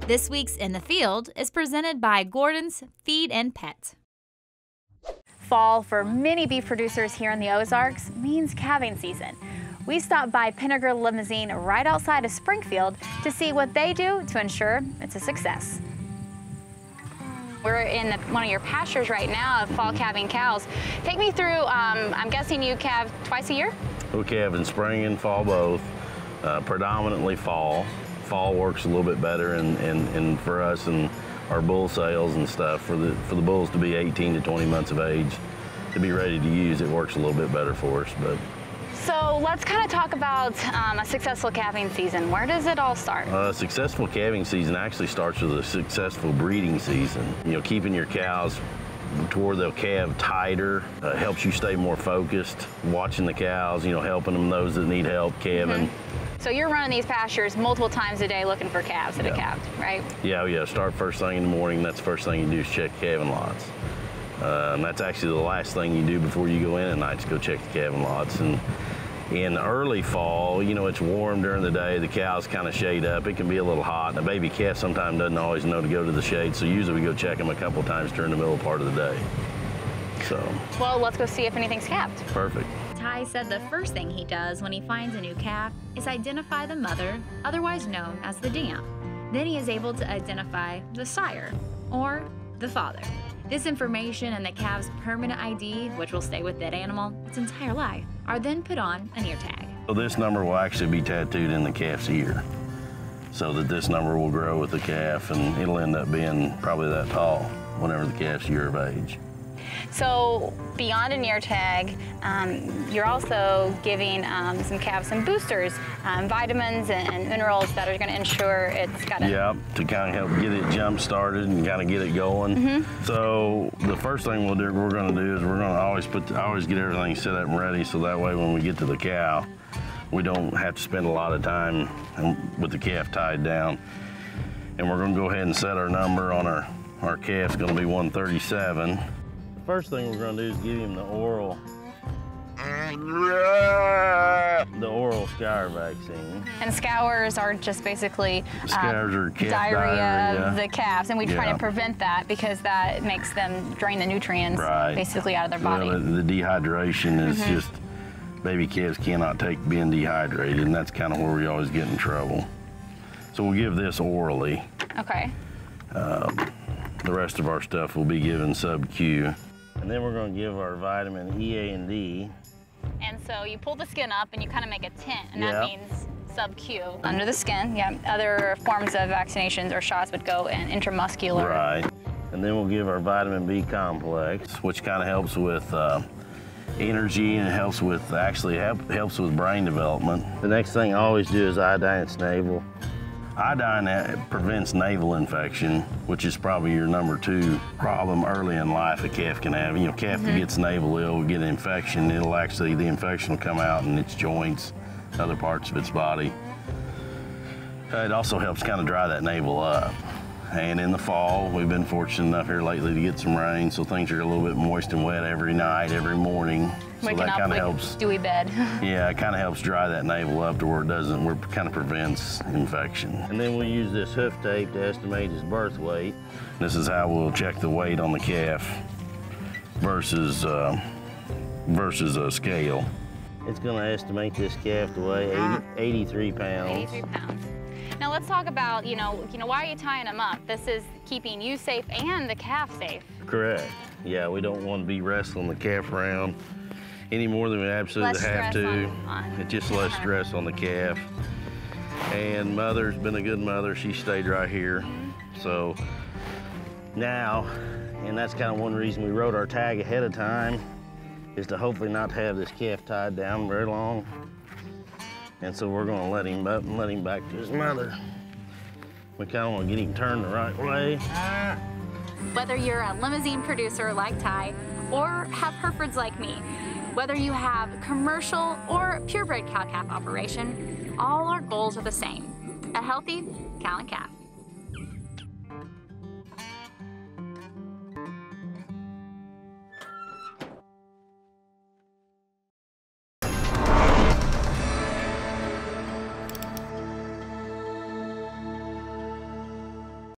This week's In the Field is presented by Gordon's Feed and Pet. Fall for many beef producers here in the Ozarks means calving season. We stopped by Pinegar Limousin right outside of Springfield to see what they do to ensure it's a success. We're in one of your pastures right now of fall calving cows. Take me through, I'm guessing you calve twice a year? We calve in spring and fall both, predominantly fall. Fall works a little bit better and for us and our bull sales and stuff, for the bulls to be 18 to 20 months of age, to be ready to use, it works a little bit better for us. But so let's kind of talk about a successful calving season. Where does it all start? A successful calving season actually starts with a successful breeding season. You know, keeping your cows to where they'll calve tighter helps you stay more focused, watching the cows, you know, helping them, those that need help calving. So you're running these pastures multiple times a day looking for calves that have calved, right? Yeah, start first thing in the morning. That's the first thing you do is check the calving lots. And that's actually the last thing you do before you go in at night, is go check the calving lots. And in early fall, you know, it's warm during the day, the cows kind of shade up. It can be a little hot, and a baby calf sometimes doesn't always know to go to the shade, so usually we go check them a couple times during the middle part of the day. So. Well, let's go see if anything's calved. Perfect. Ty said the first thing he does when he finds a new calf is identify the mother, otherwise known as the dam. Then he is able to identify the sire, or the father. This information and the calf's permanent ID, which will stay with that animal its entire life, are then put on an ear tag. So this number will actually be tattooed in the calf's ear, so that this number will grow with the calf, and it'll end up being probably that tall whenever the calf's year of age. So beyond an ear tag, you're also giving some calves some boosters, vitamins and minerals that are going to ensure it's got a... Yeah, to kind of help get it jump started and kind of get it going. So the first thing we're going to do is we're going to always get everything set up and ready, so that way when we get to the cow, we don't have to spend a lot of time with the calf tied down. And we're going to go ahead and set our number on our calf's going to be 137. First thing we're going to do is give him the oral scour vaccine. And scours are just basically scours are calf diarrhea of the calves, and we try to prevent that because that makes them drain the nutrients basically out of their body. Well, the dehydration is just, baby calves cannot take being dehydrated, and that's kind of where we always get in trouble. So we'll give this orally. Okay. The rest of our stuff will be given sub-Q. And then we're going to give our vitamin E, A, and D. And so you pull the skin up and you kind of make a tent, and that means sub-Q. Under the skin, other forms of vaccinations or shots would go in intramuscular. Right. And then we'll give our vitamin B complex, which kind of helps with energy, and it helps with, helps with brain development. The next thing I always do is iodine its navel. Iodine prevents navel infection, which is probably your number 2 problem early in life a calf can have. You know, calf that gets navel ill will get an infection. The infection will come out in its joints, other parts of its body. It also helps kind of dry that navel up. And in the fall, we've been fortunate enough here lately to get some rain, so things are a little bit moist and wet every night, every morning. So Waking that up kind of like helps. Dewy bed. Yeah, it kind of helps dry that navel up to where it kind of prevents infection. And then we'll use this hoof tape to estimate his birth weight. This is how we'll check the weight on the calf versus a scale. It's going to estimate this calf to weigh 83 pounds. 83 pounds. Now let's talk about, why are you tying them up? This is keeping you safe and the calf safe. Correct. Yeah, we don't want to be wrestling the calf around any more than we absolutely have to. It's just less stress on the calf. And mother's been a good mother. She stayed right here. So now, and that's kind of one reason we wrote our tag ahead of time, is to hopefully not have this calf tied down very long. And so we're going to let him up and let him back to his mother. We kind of want to get him turned the right way. Whether you're a Limousin producer like Ty or have Herefords like me, whether you have commercial or purebred cow-calf operation, all our goals are the same: a healthy cow and calf.